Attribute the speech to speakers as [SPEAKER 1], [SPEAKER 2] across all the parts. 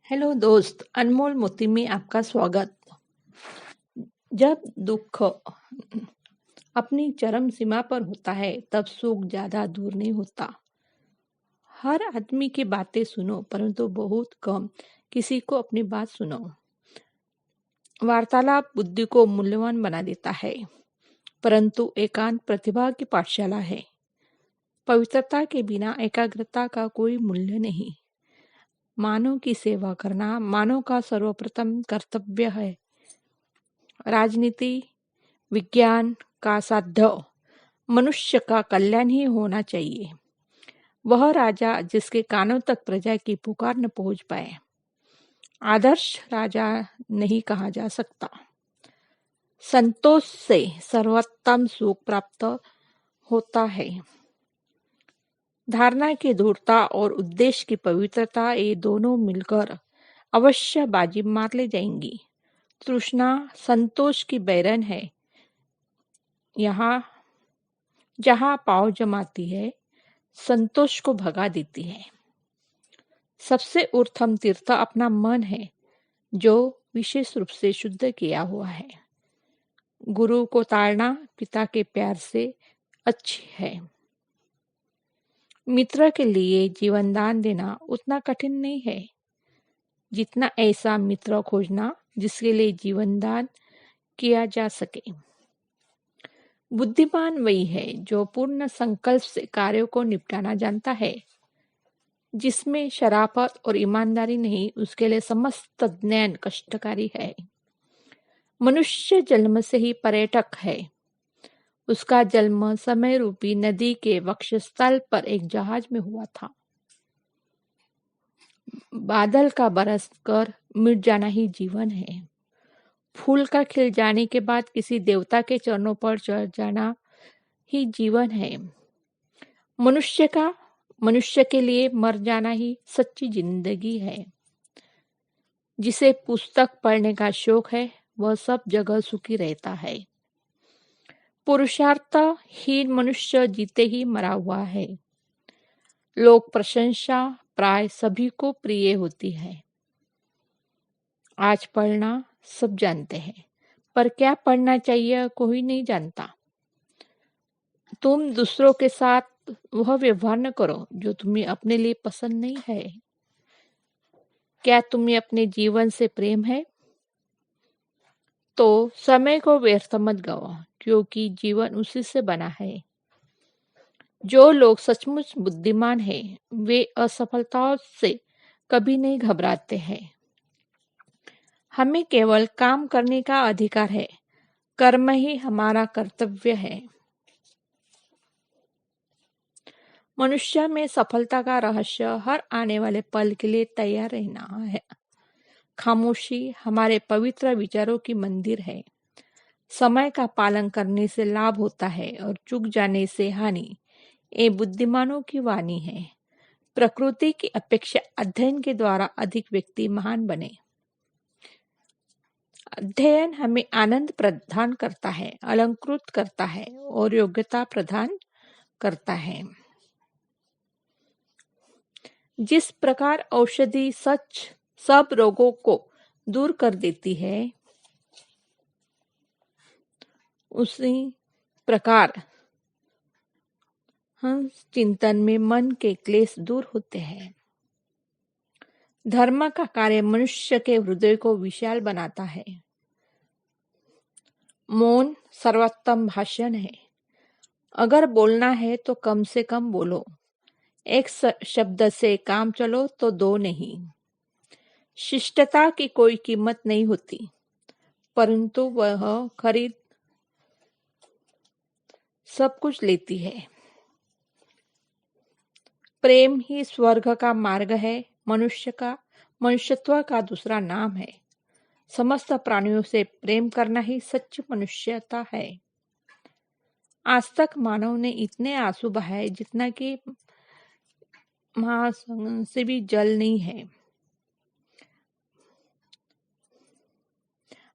[SPEAKER 1] Hello दोस्त, अनमोल मोती में आपका स्वागत। जब दुख अपनी चरम सीमा पर होता है, तब सुख ज्यादा दूर नहीं होता। हर आदमी की बातें सुनो, परंतु बहुत कम किसी को अपनी बात सुनो। वार्तालाप बुद्धि को मूल्यवान बना देता है, परंतु एकांत प्रतिभा की पाठशाला है। पवित्रता के बिना एकाग्रता का कोई मूल्य नहीं। मानव की सेवा करना मानव का सर्वप्रथम कर्तव्य है। राजनीति विज्ञान का साध्य मनुष्य का कल्याण ही होना चाहिए। वह राजा जिसके कानों तक प्रजा की पुकार न पहुंच पाए, आदर्श राजा नहीं कहा जा सकता। संतोष से सर्वोत्तम सुख प्राप्त होता है। धारणा की दृढ़ता और उद्देश्य की पवित्रता, ये दोनों मिलकर अवश्य बाजी मार ले जाएंगी। तृष्णा संतोष की बैरन है। यहाँ जहाँ पाँव जमाती है, संतोष को भगा देती है। सबसे उत्तम तीर्थ अपना मन है, जो विशेष रूप से शुद्ध किया हुआ है। गुरु को ताड़ना पिता के प्यार से अच्छी है। मित्र के लिए जीवन दान देना उतना कठिन नहीं है, जितना ऐसा मित्र खोजना जिसके लिए जीवन दान किया जा सके। बुद्धिमान वही है जो पूर्ण संकल्प से कार्यों को निपटाना जानता है। जिसमें शराफत और ईमानदारी नहीं, उसके लिए समस्त ज्ञान कष्टकारी है। मनुष्य जन्म से ही पर्यटक है। उसका जन्म समय रूपी नदी के वक्षस्थल पर एक जहाज में हुआ था। बादल का बरस कर मिट जाना ही जीवन है। फूल का खिल जाने के बाद किसी देवता के चरणों पर चढ़ जाना ही जीवन है। मनुष्य के लिए मर जाना ही सच्ची जिंदगी है। जिसे पुस्तक पढ़ने का शौक है, वह सब जगह सुखी रहता है। पुरुषार्थहीन मनुष्य जीते ही मरा हुआ है। लोक प्रशंसा प्राय सभी को प्रिय होती है। आज पढ़ना सब जानते हैं, पर क्या पढ़ना चाहिए कोई नहीं जानता। तुम दूसरों के साथ वह व्यवहार न करो जो तुम्हें अपने लिए पसंद नहीं है। क्या तुम्हें अपने जीवन से प्रेम है? तो समय को व्यर्थ मत गवाओ, क्योंकि जीवन उसी से बना है। जो लोग सचमुच बुद्धिमान हैं, वे असफलताओं से कभी नहीं घबराते हैं। हमें केवल काम करने का अधिकार है। कर्म ही हमारा कर्तव्य है। मनुष्य में सफलता का रहस्य हर आने वाले पल के लिए तैयार रहना है। खामोशी हमारे पवित्र विचारों की मंदिर है। समय का पालन करने से लाभ होता है और चूक जाने से हानि। ये बुद्धिमानों की वाणी है। प्रकृति की अपेक्षा अध्ययन के द्वारा अधिक व्यक्ति महान बने। अध्ययन हमें आनंद प्रदान करता है, अलंकृत करता है और योग्यता प्रदान करता है। जिस प्रकार औषधि सच सब रोगों को दूर कर देती है, उसी प्रकार हंस चिंतन में मन के क्लेश दूर होते हैं। धर्म का कार्य मनुष्य के हृदय को विशाल बनाता है। मौन सर्वोत्तम भाषण है। अगर बोलना है तो कम से कम बोलो। एक शब्द से काम चलो तो दो नहीं। शिष्टता की कोई कीमत नहीं होती, परंतु वह खरीद सब कुछ लेती है। प्रेम ही स्वर्ग का मार्ग है। मनुष्यत्व का दूसरा नाम है। समस्त प्राणियों से प्रेम करना ही सच्ची मनुष्यता है। आज तक मानव ने इतने आंसू बहाए जितना कि महासागर से भी जल नहीं है।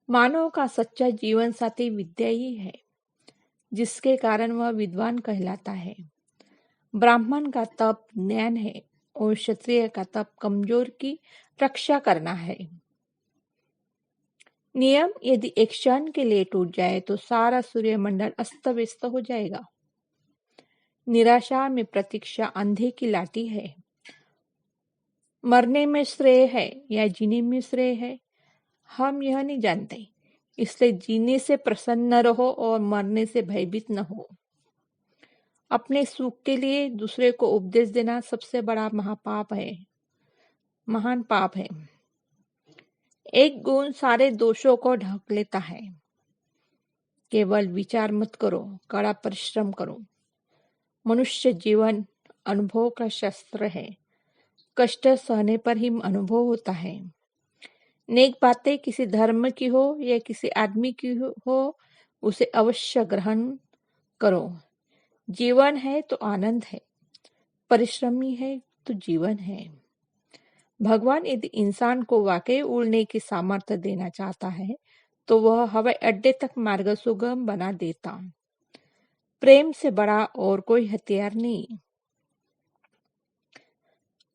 [SPEAKER 1] मानव का सच्चा जीवन साथी विद्या ही है, जिसके कारण वह विद्वान कहलाता है। ब्राह्मण का तप ज्ञान है और क्षत्रिय का तप कमजोर की रक्षा करना है। नियम यदि एक क्षण के लिए टूट जाए तो सारा सूर्यमंडल अस्त व्यस्त हो जाएगा। निराशा में प्रतीक्षा अंधे की लाठी है। मरने में श्रेय है या जीने में श्रेय है, हम यह नहीं जानते। इसलिए जीने से प्रसन्न न रहो और मरने से भयभीत न हो। अपने सुख के लिए दूसरे को उपदेश देना सबसे बड़ा महान पाप है। एक गुण सारे दोषों को ढक लेता है। केवल विचार मत करो, कड़ा परिश्रम करो। मनुष्य जीवन अनुभव का शस्त्र है। कष्ट सहने पर ही अनुभव होता है। नेक बातें किसी धर्म की हो या किसी आदमी की हो, उसे अवश्य ग्रहण करो। जीवन है तो आनंद है, परिश्रमी है तो जीवन है। भगवान यदि इंसान को वाकई उड़ने की सामर्थ्य देना चाहता है तो वह हवाई अड्डे तक मार्ग सुगम बना देता। प्रेम से बड़ा और कोई हथियार नहीं।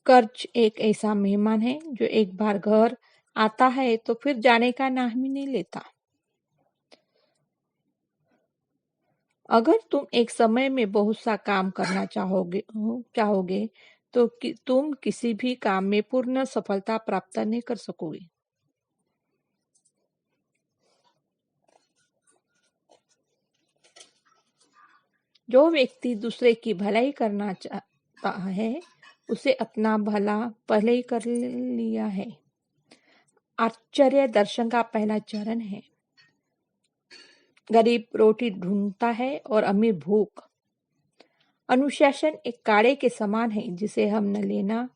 [SPEAKER 1] कर्ज एक ऐसा मेहमान है जो एक बार घर आता है तो फिर जाने का नाम ही नहीं लेता। अगर तुम एक समय में बहुत सा काम करना चाहोगे तो तुम किसी भी काम में पूर्ण सफलता प्राप्त नहीं कर सकोगे। जो व्यक्ति दूसरे की भलाई करना चाहता है उसे अपना भला पहले ही कर लिया है। आश्चर्य दर्शन का पहला चरण है। गरीब रोटी ढूंढता है और अमीर भूख। अनुशासन एक काढ़े के समान है जिसे हम न लेना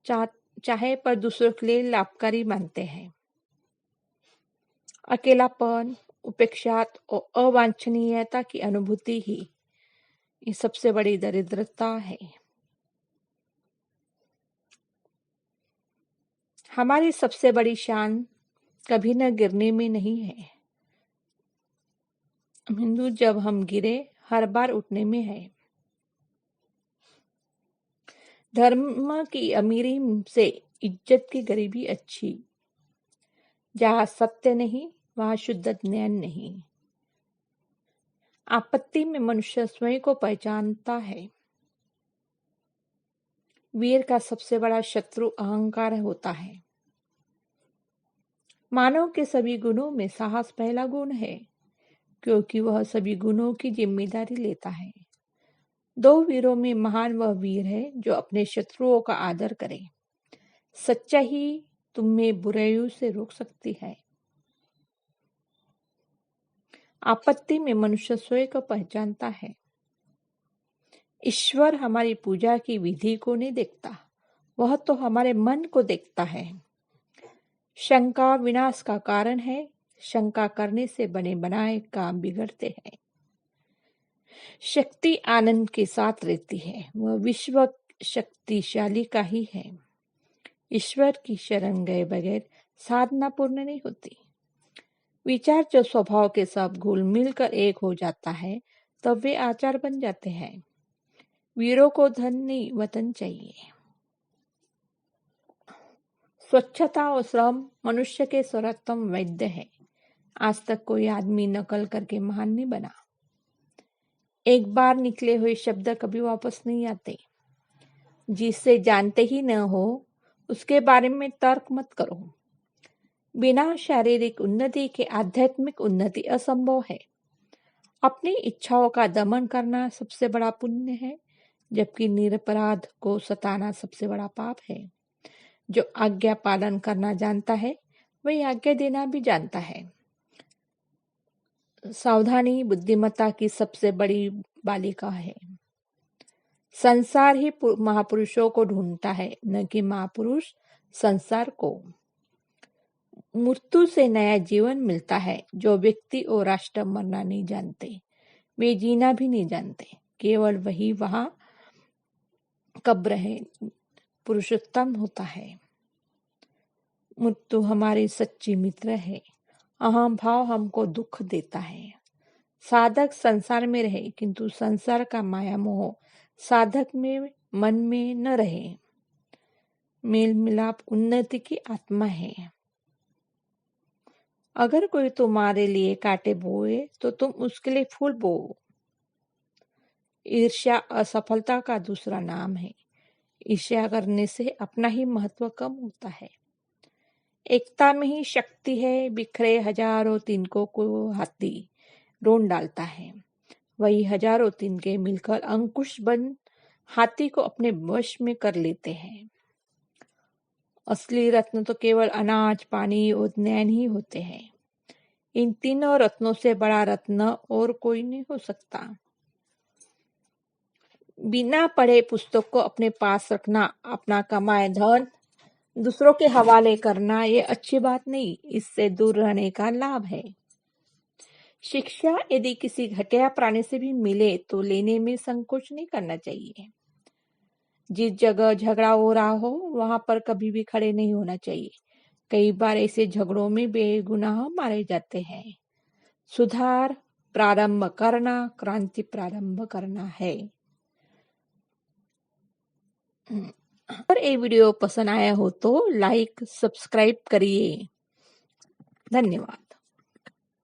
[SPEAKER 1] चाहे पर दूसरों के लिए लाभकारी मानते हैं। अकेलापन, उपेक्षा और अवांछनीयता की अनुभूति ही ये सबसे बड़ी दरिद्रता है। हमारी सबसे बड़ी शान कभी न गिरने में नहीं है, हिंदू जब हम गिरे हर बार उठने में है। धर्म की अमीरी से इज्जत की गरीबी अच्छी। जहाँ सत्य नहीं वहाँ शुद्ध ज्ञान नहीं। आपत्ति में मनुष्य स्वयं को पहचानता है। वीर का सबसे बड़ा शत्रु अहंकार होता है। मानव के सभी गुणों में साहस पहला गुण है, क्योंकि वह सभी गुणों की जिम्मेदारी लेता है। दो वीरों में महान वह वीर है जो अपने शत्रुओं का आदर करे। सच्चाई तुम्हें बुराइयों से रोक सकती है। आपत्ति में मनुष्य स्वयं को पहचानता है। ईश्वर हमारी पूजा की विधि को नहीं देखता, वह तो हमारे मन को देखता है। शंका विनाश का कारण है। शंका करने से बने बनाए काम बिगड़ते हैं। शक्ति आनंद के साथ रहती है, वह विश्व शक्तिशाली का ही है। ईश्वर की शरण गए बगैर साधना पूर्ण नहीं होती। विचार जो स्वभाव के सब घुल मिलकर एक हो जाता है तब वे आचार बन जाते हैं। वीरों को धन नहीं वतन चाहिए। स्वच्छता और श्रम मनुष्य के सर्वोत्तम वैद्य है। आज तक कोई आदमी नकल करके महान नहीं बना। एक बार निकले हुए शब्द कभी वापस नहीं आते। जिससे जानते ही न हो उसके बारे में तर्क मत करो। बिना शारीरिक उन्नति के आध्यात्मिक उन्नति असंभव है। अपनी इच्छाओं का दमन करना सबसे बड़ा पुण्य है, जबकि निरपराध को सताना सबसे बड़ा पाप है। जो आज्ञा पालन करना जानता है वही आज्ञा देना भी जानता है। सावधानी बुद्धिमत्ता की सबसे बड़ी बालिका है। संसार ही महापुरुषों को ढूंढता है, न कि महापुरुष संसार को। मृत्यु से नया जीवन मिलता है। जो व्यक्ति और राष्ट्र मरना नहीं जानते वे जीना भी नहीं जानते। केवल वही वहां कब्र है, पुरुषोत्तम होता है। मृत्यु हमारी सच्ची मित्र है। अहम भाव हमको दुख देता है। साधक संसार में रहे किंतु संसार का माया मोह साधक में मन में न रहे। मेल मिलाप उन्नति की आत्मा है। अगर कोई तुम्हारे लिए कांटे बोए तो तुम उसके लिए फूल बोओ। ईर्ष्या असफलता का दूसरा नाम है। ईर्ष्या करने से अपना ही महत्व कम होता है। एकता में ही शक्ति है। बिखरे हजारों तिनकों को हाथी रोन डालता है, वही हजारों तिनके मिलकर अंकुश बन हाथी को अपने वश में कर लेते हैं। असली रत्न तो केवल अनाज, पानी और ज्ञान ही होते हैं। इन तीनों रत्नों से बड़ा रत्न और कोई नहीं हो सकता। बिना पढ़े पुस्तक को अपने पास रखना, अपना कमाए धन दूसरों के हवाले करना, ये अच्छी बात नहीं। इससे दूर रहने का लाभ है। शिक्षा यदि किसी घटिया प्राणी से भी मिले तो लेने में संकोच नहीं करना चाहिए। जिस जगह झगड़ा हो रहा हो वहां पर कभी भी खड़े नहीं होना चाहिए। कई बार ऐसे झगड़ों में बेगुनाह मारे जाते हैं। सुधार प्रारंभ करना क्रांति प्रारंभ करना है। अगर ये वीडियो पसंद आया हो तो लाइक सब्सक्राइब करिए। धन्यवाद।